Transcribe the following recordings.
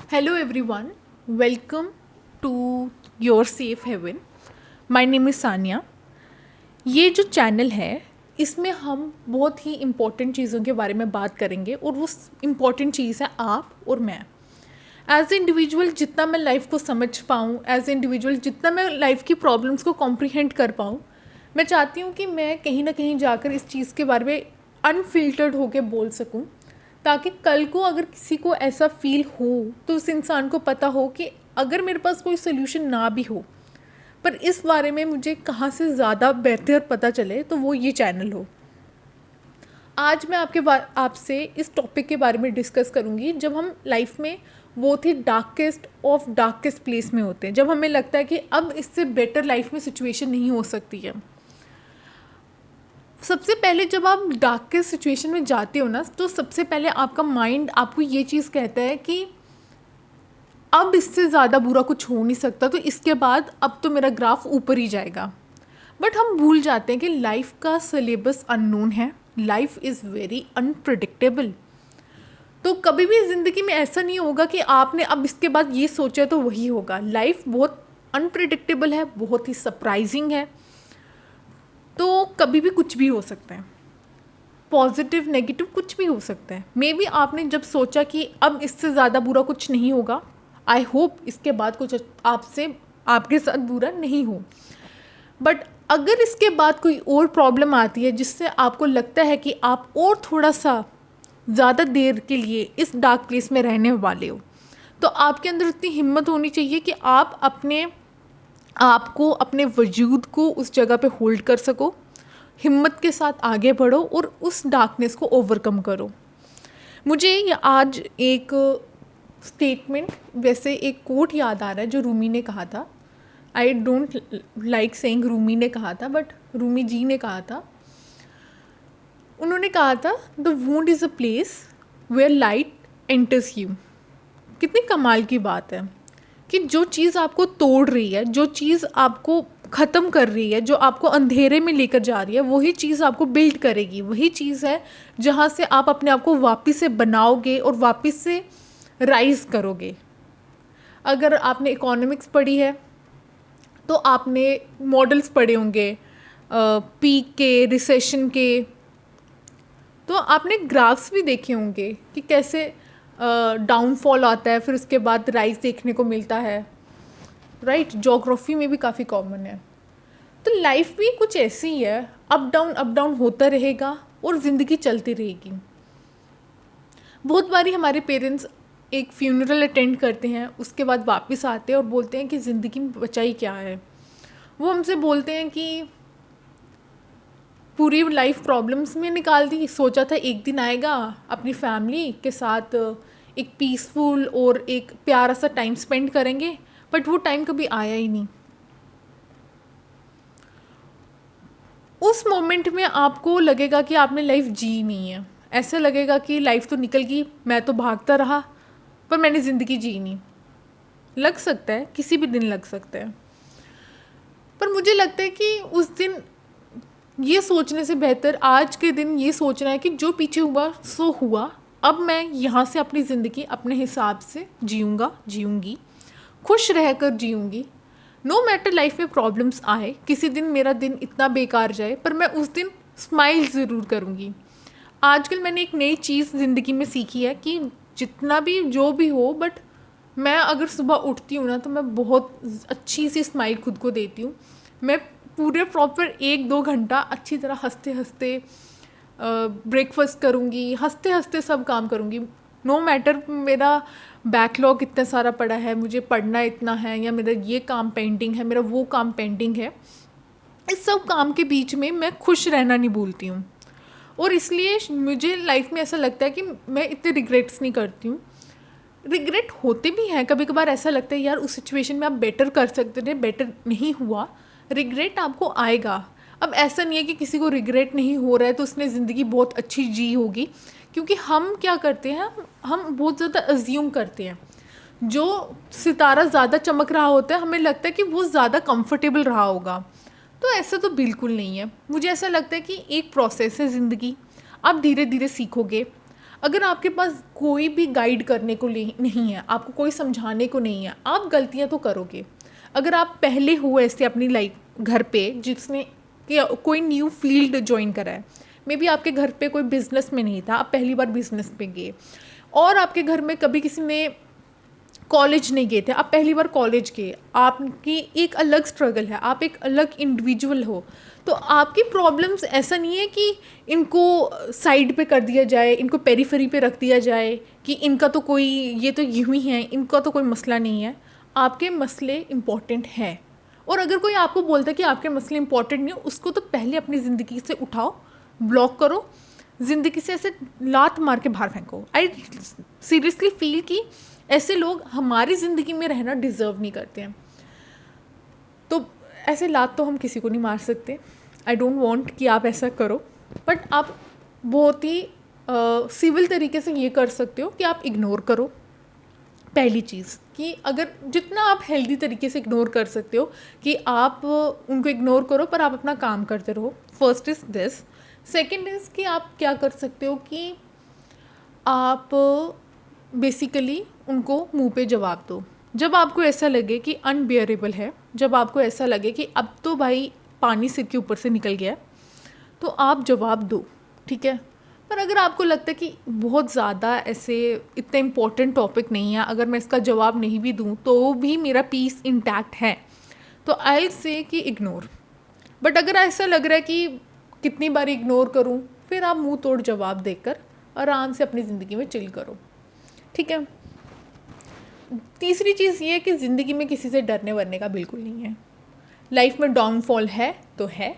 Hello everyone, welcome to your safe haven. My name is Sania. ये जो channel है इसमें हम बहुत ही इम्पोर्टेंट चीज़ों के बारे में बात करेंगे और वो इम्पोर्टेंट चीज़ है आप और मैं. एज ए इंडिविजुअल जितना मैं लाइफ को समझ पाऊँ, एज ए इंडिविजुअल जितना मैं लाइफ की प्रॉब्लम्स को कॉम्प्रीहेंड कर पाऊँ, मैं चाहती हूँ कि मैं कहीं ना कहीं जाकर इस चीज़ के बारे में अनफिल्टर्ड होकर बोल सकूँ, ताकि कल को अगर किसी को ऐसा फील हो तो उस इंसान को पता हो कि अगर मेरे पास कोई सोल्यूशन ना भी हो पर इस बारे में मुझे कहाँ से ज़्यादा बेहतर पता चले तो वो ये चैनल हो. आज मैं आपसे इस टॉपिक के बारे में डिस्कस करूँगी जब हम लाइफ में बहुत ही डार्केस्ट ऑफ डार्केस्ट प्लेस में होते हैं, जब हमें लगता है कि अब इससे बेटर लाइफ में सिचुएशन नहीं हो सकती है. सबसे पहले जब आप डार्केस्ट सिचुएशन में जाते हो ना, तो सबसे पहले आपका माइंड आपको ये चीज़ कहता है कि अब इससे ज़्यादा बुरा कुछ हो नहीं सकता, तो इसके बाद अब तो मेरा ग्राफ ऊपर ही जाएगा. बट हम भूल जाते हैं कि लाइफ का सिलेबस अननोन है, लाइफ इज़ वेरी अनप्रिडिक्टेबल. तो कभी भी ज़िंदगी में ऐसा नहीं होगा कि आपने अब इसके बाद ये सोचा तो वही होगा. लाइफ बहुत अनप्रिडिक्टेबल है, बहुत ही सरप्राइजिंग है. तो कभी भी कुछ भी हो सकता है, पॉजिटिव नेगेटिव कुछ भी हो सकता है. मे बी आपने जब सोचा कि अब इससे ज़्यादा बुरा कुछ नहीं होगा, आई होप इसके बाद कुछ आपके साथ बुरा नहीं हो. बट अगर इसके बाद कोई और प्रॉब्लम आती है जिससे आपको लगता है कि आप और थोड़ा सा ज़्यादा देर के लिए इस डार्क प्लेस में रहने वाले हो, तो आपके अंदर इतनी हिम्मत होनी चाहिए कि आप आपको अपने वजूद को उस जगह पे होल्ड कर सको, हिम्मत के साथ आगे बढ़ो और उस डार्कनेस को ओवरकम करो. मुझे आज एक स्टेटमेंट, वैसे एक कोट याद आ रहा है जो रूमी ने कहा था. I don't like saying Rumi ने कहा था, बट रूमी जी ने कहा था. उन्होंने कहा था the wound is a place where light enters you. कितनी कमाल की बात है कि जो चीज़ आपको तोड़ रही है, जो चीज़ आपको ख़त्म कर रही है, जो आपको अंधेरे में लेकर जा रही है, वही चीज़ आपको बिल्ड करेगी. वही चीज़ है जहाँ से आप अपने आप को वापस से बनाओगे और वापस से राइज़ करोगे. अगर आपने इकोनॉमिक्स पढ़ी है तो आपने मॉडल्स पढ़े होंगे पीक के, रिसेशन के. तो आपने ग्राफ्स भी देखे होंगे कि कैसे डाउनफॉल आता है, फिर उसके बाद राइज देखने को मिलता है. राइट, ज्योग्राफी में भी काफ़ी कॉमन है. तो लाइफ भी कुछ ऐसी ही है, अप डाउन होता रहेगा और ज़िंदगी चलती रहेगी. बहुत बारी हमारे पेरेंट्स एक फ्यूनरल अटेंड करते हैं, उसके बाद वापस आते हैं और बोलते हैं कि ज़िंदगी में बचा ही क्या है. वो हमसे बोलते हैं कि पूरी लाइफ प्रॉब्लम्स में निकाल दी, सोचा था एक दिन आएगा अपनी फैमिली के साथ एक पीसफुल और एक प्यारा सा टाइम स्पेंड करेंगे, बट वो टाइम कभी आया ही नहीं. उस मोमेंट में आपको लगेगा कि आपने लाइफ जी नहीं है. ऐसा लगेगा कि लाइफ तो निकल गई, मैं तो भागता रहा पर मैंने ज़िंदगी जी नहीं. लग सकता है, किसी भी दिन लग सकता है. पर मुझे लगता है कि उस दिन ये सोचने से बेहतर आज के दिन ये सोचना है कि जो पीछे हुआ सो हुआ, अब मैं यहाँ से अपनी ज़िंदगी अपने हिसाब से जीऊँगी, खुश रहकर जीऊँगी. नो मैटर लाइफ में प्रॉब्लम्स आए, किसी दिन मेरा दिन इतना बेकार जाए, पर मैं उस दिन स्माइल ज़रूर करूँगी. आजकल मैंने एक नई चीज़ ज़िंदगी में सीखी है कि जितना भी जो भी हो, बट मैं अगर सुबह उठती हूँ ना तो मैं बहुत अच्छी सी स्माइल खुद को देती हूँ. मैं पूरे प्रॉपर 1-2 घंटा अच्छी तरह हंसते हंसते ब्रेकफास्ट करूँगी, हंसते हंसते सब काम करूँगी. नो मैटर मेरा बैकलॉग इतना सारा पड़ा है, मुझे पढ़ना इतना है, या मेरा ये काम पेंडिंग है, मेरा वो काम पेंडिंग है, इस सब काम के बीच में मैं खुश रहना नहीं भूलती हूँ. और इसलिए मुझे लाइफ में ऐसा लगता है कि मैं इतने रिग्रेट्स नहीं करती हूँ. रिग्रेट होते भी हैं कभी कभार, ऐसा लगता है यार उस सिचुएशन में आप बेटर कर सकते थे, बेटर नहीं हुआ. रिग्रेट आपको आएगा. अब ऐसा नहीं है कि किसी को रिग्रेट नहीं हो रहा है तो उसने ज़िंदगी बहुत अच्छी जी होगी, क्योंकि हम क्या करते हैं, हम बहुत ज़्यादा अज्यूम करते हैं. जो सितारा ज़्यादा चमक रहा होता है हमें लगता है कि वो ज़्यादा कंफर्टेबल रहा होगा. तो ऐसा तो बिल्कुल नहीं है. मुझे ऐसा लगता है कि एक प्रोसेस है ज़िंदगी. आप धीरे धीरे सीखोगे, अगर आपके पास कोई भी गाइड करने को नहीं है, आपको कोई समझाने को नहीं है, आप गलतियां तो करोगे। अगर आप पहले हो ऐसे अपनी लाइफ घर पे जिसने कि कोई न्यू फील्ड ज्वाइन करा है, मे बी आपके घर पे कोई बिजनेस में नहीं था, आप पहली बार बिजनेस पे गए, और आपके घर में कभी किसी ने कॉलेज नहीं गए थे, आप पहली बार कॉलेज गए, आपकी एक अलग स्ट्रगल है, आप एक अलग इंडिविजुअल हो, तो आपकी प्रॉब्लम्स ऐसा नहीं है कि इनको साइड पे कर दिया जाए, इनको पेरीफेरी पे रख दिया जाए कि इनका तो कोई, ये तो यूं ही है, इनका तो कोई मसला नहीं है। आपके मसले इम्पॉर्टेंट हैं, और अगर कोई आपको बोलता है कि आपके मसले इम्पॉर्टेंट नहीं हो, उसको तो पहले अपनी ज़िंदगी से उठाओ, ब्लॉक करो, ज़िंदगी से ऐसे लात मार के बाहर फेंको। आई सीरियसली फील कि ऐसे लोग हमारी ज़िंदगी में रहना डिज़र्व नहीं करते हैं। तो ऐसे लात तो हम किसी को नहीं मार सकते, आई डोंट वांट कि आप ऐसा करो, बट आप बहुत ही सिविल तरीके से ये कर सकते हो कि आप इग्नोर करो। पहली चीज़ कि अगर जितना आप हेल्दी तरीके से इग्नोर कर सकते हो कि आप उनको इग्नोर करो, पर आप अपना काम करते रहो। First is this. Second is कि आप क्या कर सकते हो कि आप बेसिकली उनको मुंह पे जवाब दो। जब आपको ऐसा लगे कि अनबियरेबल है, जब आपको ऐसा लगे कि अब तो भाई पानी सिर के ऊपर से निकल गया, तो आप जवाब दो, ठीक है। पर अगर आपको लगता है कि बहुत ज़्यादा ऐसे इतना इम्पोर्टेंट टॉपिक नहीं है, अगर मैं इसका जवाब नहीं भी दूँ तो भी मेरा पीस इंटैक्ट है, तो आई विल से कि इग्नोर। बट अगर ऐसा लग रहा है कि कितनी बार इग्नोर करूँ, फिर आप मुंह तोड़ जवाब देकर आराम से अपनी ज़िंदगी में चिल करो, ठीक है। तीसरी चीज़ ये है कि ज़िंदगी में किसी से डरने वरने का बिल्कुल नहीं है। लाइफ में डाउनफॉल है तो है,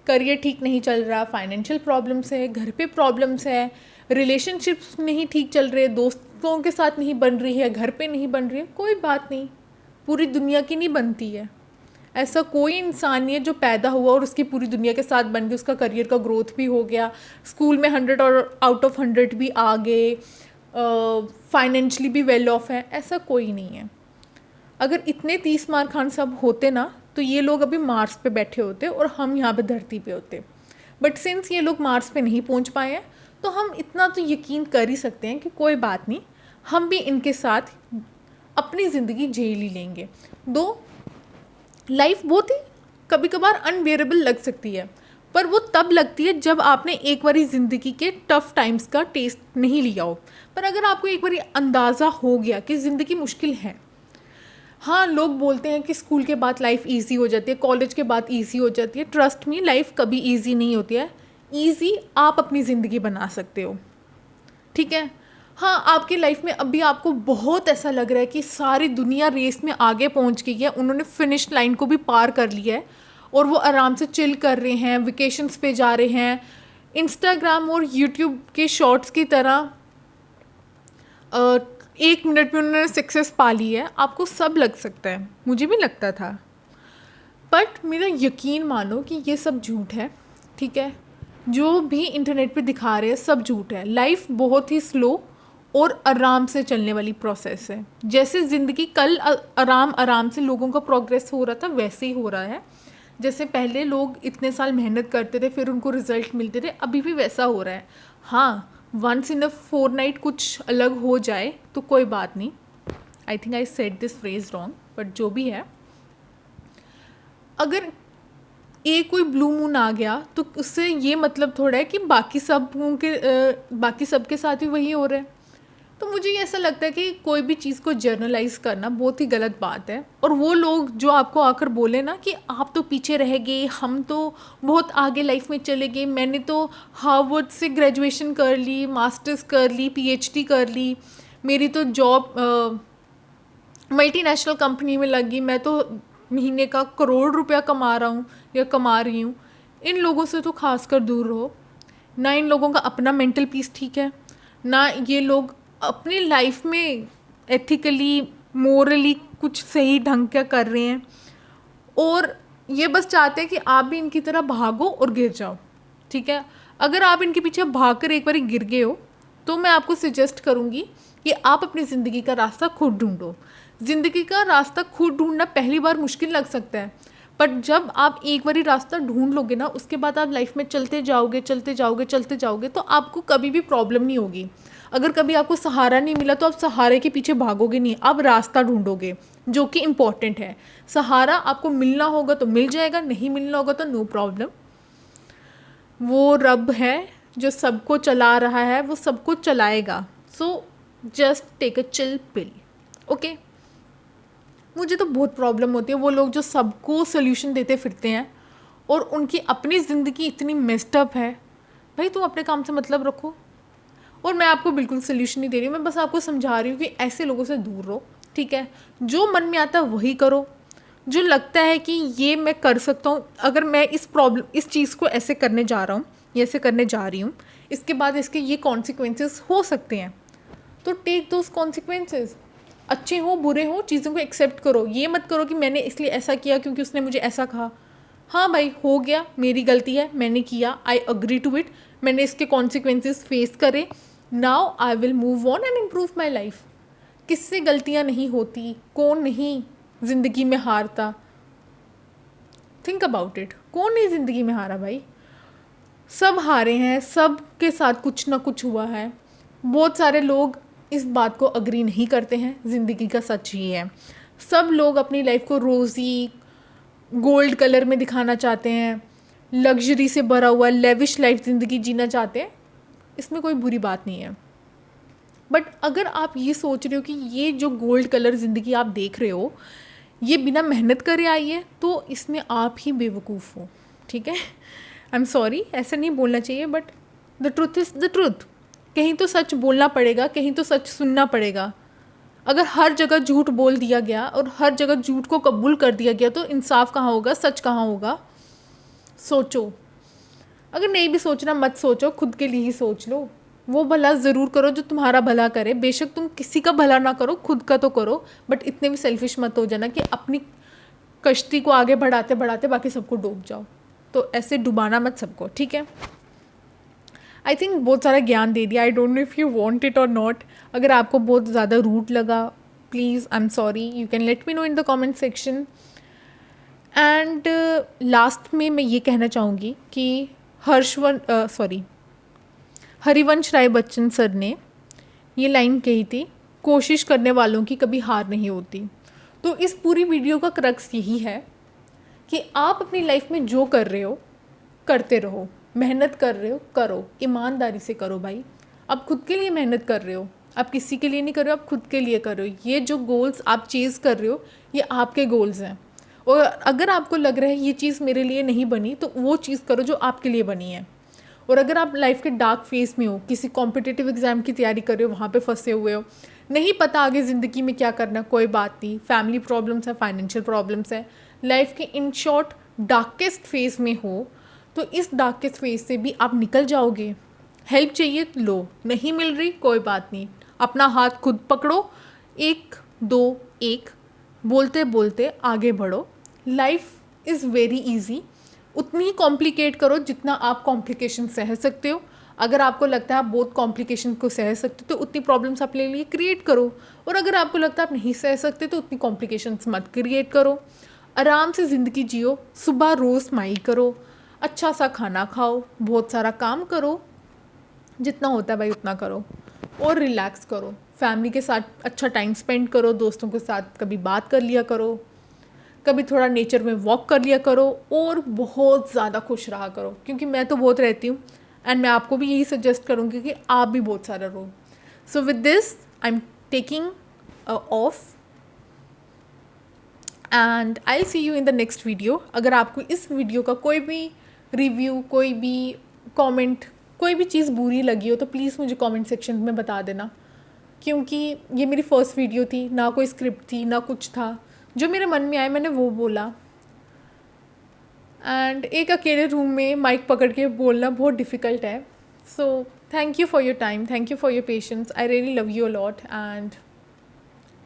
करियर ठीक नहीं चल रहा, फाइनेंशियल प्रॉब्लम्स है, घर पे प्रॉब्लम्स है, रिलेशनशिप्स नहीं ठीक चल रहे, दोस्तों के साथ नहीं बन रही है, घर पे नहीं बन रही है, कोई बात नहीं, पूरी दुनिया की नहीं बनती है। ऐसा कोई इंसान नहीं है जो पैदा हुआ और उसकी पूरी दुनिया के साथ बन गई, उसका करियर का ग्रोथ भी हो गया, स्कूल में 100 और आउट ऑफ 100 भी आ गए, फाइनेंशियली भी वेल ऑफ है, ऐसा कोई नहीं है। अगर इतने 30 मार खान सब होते ना, तो ये लोग अभी मार्स पे बैठे होते और हम यहाँ पे धरती पे होते। बट सिंस ये लोग मार्स पे नहीं पहुँच पाए हैं, तो हम इतना तो यकीन कर ही सकते हैं कि कोई बात नहीं, हम भी इनके साथ अपनी ज़िंदगी झेल ही लेंगे। दो लाइफ बहुत ही कभी कभार अनबेरेबल लग सकती है, पर वो तब लगती है जब आपने एक बारी ज़िंदगी के टफ़ टाइम्स का टेस्ट नहीं लिया हो। पर अगर आपको एक बारी अंदाज़ा हो गया कि ज़िंदगी मुश्किल है, हाँ लोग बोलते हैं कि स्कूल के बाद लाइफ इजी हो जाती है, कॉलेज के बाद इजी हो जाती है, ट्रस्ट मी लाइफ कभी इजी नहीं होती है। इजी आप अपनी ज़िंदगी बना सकते हो, ठीक है। हाँ आपकी लाइफ में अभी आपको बहुत ऐसा लग रहा है कि सारी दुनिया रेस में आगे पहुंच गई है, उन्होंने फिनिश लाइन को भी पार कर लिया है और वो आराम से चिल कर रहे हैं, वेकेशंस पे जा रहे हैं, इंस्टाग्राम और यूट्यूब के शॉर्ट्स की तरह 1 मिनट में उन्होंने सक्सेस पा ली है। आपको सब लग सकता है, मुझे भी लगता था, बट मेरा यकीन मानो कि ये सब झूठ है, ठीक है। जो भी इंटरनेट पे दिखा रहे हैं सब झूठ है। लाइफ बहुत ही स्लो और आराम से चलने वाली प्रोसेस है। जैसे ज़िंदगी कल आराम से लोगों का प्रोग्रेस हो रहा था, वैसे ही हो रहा है। जैसे पहले लोग इतने साल मेहनत करते थे, फिर उनको रिजल्ट मिलते थे, अभी भी वैसा हो रहा है। हाँ वंस इन अ फोरनाइट कुछ अलग हो जाए तो कोई बात नहीं। I think I said this phrase wrong, but जो भी है, अगर एक कोई ब्लू मून आ गया तो उससे ये मतलब थोड़ा है कि बाकी सबके साथ भी वही हो रहा है। तो मुझे ऐसा लगता है कि कोई भी चीज़ को जर्नलाइज करना बहुत ही गलत बात है। और वो लोग जो आपको आकर बोले ना कि आप तो पीछे रह गए, हम तो बहुत आगे लाइफ में चले गए, मैंने तो हार्वर्ड से ग्रेजुएशन कर ली, मास्टर्स कर ली, पीएचडी कर ली, मेरी तो जॉब मल्टीनेशनल कंपनी में लगी, मैं तो महीने का करोड़ रुपया कमा रहा हूँ या कमा रही हूँ, इन लोगों से तो खासकर दूर रहो। ना इन लोगों का अपना मेंटल पीस ठीक है, ना ये लोग अपनी लाइफ में एथिकली मोरली कुछ सही ढंग का कर रहे हैं, और ये बस चाहते हैं कि आप भी इनकी तरह भागो और गिर जाओ, ठीक है। अगर आप इनके पीछे भागकर एक बार गिर गए हो तो मैं आपको सजेस्ट करूँगी कि आप अपनी ज़िंदगी का रास्ता खुद ढूंढो। ज़िंदगी का रास्ता खुद ढूंढना पहली बार मुश्किल लग सकता है, बट जब आप एक बारी रास्ता ढूंढ लोगे ना, उसके बाद आप लाइफ में चलते जाओगे चलते जाओगे चलते जाओगे, तो आपको कभी भी प्रॉब्लम नहीं होगी। अगर कभी आपको सहारा नहीं मिला तो आप सहारे के पीछे भागोगे नहीं, आप रास्ता ढूंढोगे, जो कि इम्पॉर्टेंट है। सहारा आपको मिलना होगा तो मिल जाएगा, नहीं मिलना होगा तो नो प्रॉब्लम। वो रब है जो सबको चला रहा है, वो सबको चलाएगा। So just take a chill pill, okay. मुझे तो बहुत प्रॉब्लम होती है वो लोग जो सबको सोल्यूशन देते फिरते हैं और उनकी अपनी ज़िंदगी इतनी मेस्ड अप है। भाई तुम अपने काम से मतलब रखो। और मैं आपको बिल्कुल सोल्यूशन नहीं दे रही हूँ, मैं बस आपको समझा रही हूँ कि ऐसे लोगों से दूर रहो, ठीक है। जो मन में आता है वही करो, जो लगता है कि ये मैं कर सकता हूँ। अगर मैं इस चीज़ को ऐसे करने जा रहा हूँ या ऐसे करने जा रही हूँ, इसके बाद इसके ये कॉन्सिक्वेंसेस हो सकते हैं, तो टेक दोज कॉन्सिक्वेंसेस। अच्छे हो बुरे हो, चीज़ों को एक्सेप्ट करो। ये मत करो कि मैंने इसलिए ऐसा किया क्योंकि उसने मुझे ऐसा कहा। हाँ भाई, हो गया, मेरी गलती है, मैंने किया, आई अग्री टू इट, मैंने इसके कॉन्सिक्वेंसेस फेस करे। Now I will move on and improve my life. किससे गलतियाँ नहीं होती, कौन नहीं ज़िंदगी में हारता। थिंक अबाउट इट, कौन नहीं ज़िंदगी में हारा भाई, सब हारे हैं, सब के साथ कुछ ना कुछ हुआ है। बहुत सारे लोग इस बात को अग्री नहीं करते हैं, ज़िंदगी का सच ही है। सब लोग अपनी लाइफ को रोज़ी गोल्ड कलर में दिखाना चाहते हैं, लग्जरी से भरा हुआ लेविश लाइफ ज़िंदगी जीना चाहते हैं, इसमें कोई बुरी बात नहीं है। बट अगर आप ये सोच रहे हो कि ये जो गोल्ड कलर ज़िंदगी आप देख रहे हो ये बिना मेहनत करे आई है, तो इसमें आप ही बेवकूफ़ हो, ठीक है। आई एम सॉरी, ऐसा नहीं बोलना चाहिए, but the truth is the truth. कहीं तो सच बोलना पड़ेगा, कहीं तो सच सुनना पड़ेगा। अगर हर जगह झूठ बोल दिया गया और हर जगह झूठ को कबूल कर दिया गया, तो इंसाफ कहाँ होगा, सच कहाँ होगा। सोचो, अगर नहीं भी सोचना मत सोचो, खुद के लिए ही सोच लो। वो भला ज़रूर करो जो तुम्हारा भला करे, बेशक तुम किसी का भला ना करो, खुद का तो करो। बट इतने भी सेल्फिश मत हो जाना कि अपनी कश्ती को आगे बढ़ाते बढ़ाते बाकी सबको डूब जाओ। तो ऐसे डुबाना मत सबको, ठीक है। आई थिंक बहुत सारा ज्ञान दे दिया। I don't know if you want it और नॉट। अगर आपको बहुत ज़्यादा रूड लगा, please, I am sorry, you can let me know in the comment section. And last में मैं ये कहना चाहूँगी कि हरिवंश राय बच्चन सर ने ये लाइन कही थी, कोशिश करने वालों की कभी हार नहीं होती। तो इस पूरी वीडियो का क्रक्स यही है कि आप अपनी लाइफ में जो कर रहे हो करते रहो, मेहनत कर रहे हो करो, ईमानदारी से करो भाई। आप खुद के लिए मेहनत कर रहे हो, आप किसी के लिए नहीं कर रहे हो, आप खुद के लिए कर रहे हो। ये जो गोल्स आप चेज़ कर रहे हो ये आपके गोल्स हैं। और अगर आपको लग रहा है ये चीज़ मेरे लिए नहीं बनी, तो वो चीज़ करो जो आपके लिए बनी है। और अगर आप लाइफ के डार्क फेज में हो, किसी कॉम्पिटिटिव एग्ज़ाम की तैयारी कर रहे हो, वहाँ पे फंसे हुए हो, नहीं पता आगे ज़िंदगी में क्या करना, कोई बात नहीं, फैमिली प्रॉब्लम्स है, फाइनेंशियल प्रॉब्लम्स है, लाइफ के इन शॉर्ट डार्केस्ट फेज़ में हो, तो इस डार्केस्ट फेज से भी आप निकल जाओगे। हेल्प चाहिए लो, नहीं मिल रही कोई बात नहीं, अपना हाथ खुद पकड़ो, 1 2 1 बोलते बोलते आगे बढ़ो। Life is very easy. उतनी ही कॉम्प्लिकेट करो जितना आप कॉम्प्लिकेशन सह सकते हो। अगर आपको लगता है आप बहुत कॉम्प्लिकेशन को सह सकते हो, तो उतनी प्रॉब्लम्स अपने लिए क्रिएट करो। और अगर आपको लगता है आप नहीं सह सकते, तो उतनी कॉम्प्लिकेशंस मत क्रिएट करो। आराम से ज़िंदगी जियो, सुबह रोज़ स्माइल करो, अच्छा सा खाना खाओ, बहुत सारा काम करो, जितना होता है भाई उतना करो, और रिलैक्स करो। फैमिली के साथ अच्छा टाइम स्पेंड करो, दोस्तों के साथ कभी बात कर लिया करो, कभी थोड़ा नेचर में वॉक कर लिया करो, और बहुत ज़्यादा खुश रहा करो, क्योंकि मैं तो बहुत रहती हूँ एंड मैं आपको भी यही सजेस्ट करूँगी कि आप भी बहुत सारा रहो। So with this I am taking off and I see you in the next video. अगर आपको इस वीडियो का कोई भी रिव्यू, कोई भी कमेंट, कोई भी चीज़ बुरी लगी हो, तो प्लीज़ मुझे कमेंट सेक्शन में बता देना, क्योंकि ये मेरी फर्स्ट वीडियो थी, ना कोई स्क्रिप्ट थी ना कुछ था, जो मेरे मन में आया मैंने वो बोला। एंड एक अकेले रूम में माइक पकड़ के बोलना बहुत डिफ़िकल्ट है। So thank you for your time, thank you for your patience, I really love you a lot, and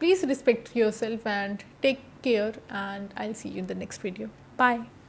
please respect yourself and take care, and I'll see you in the next video. Bye.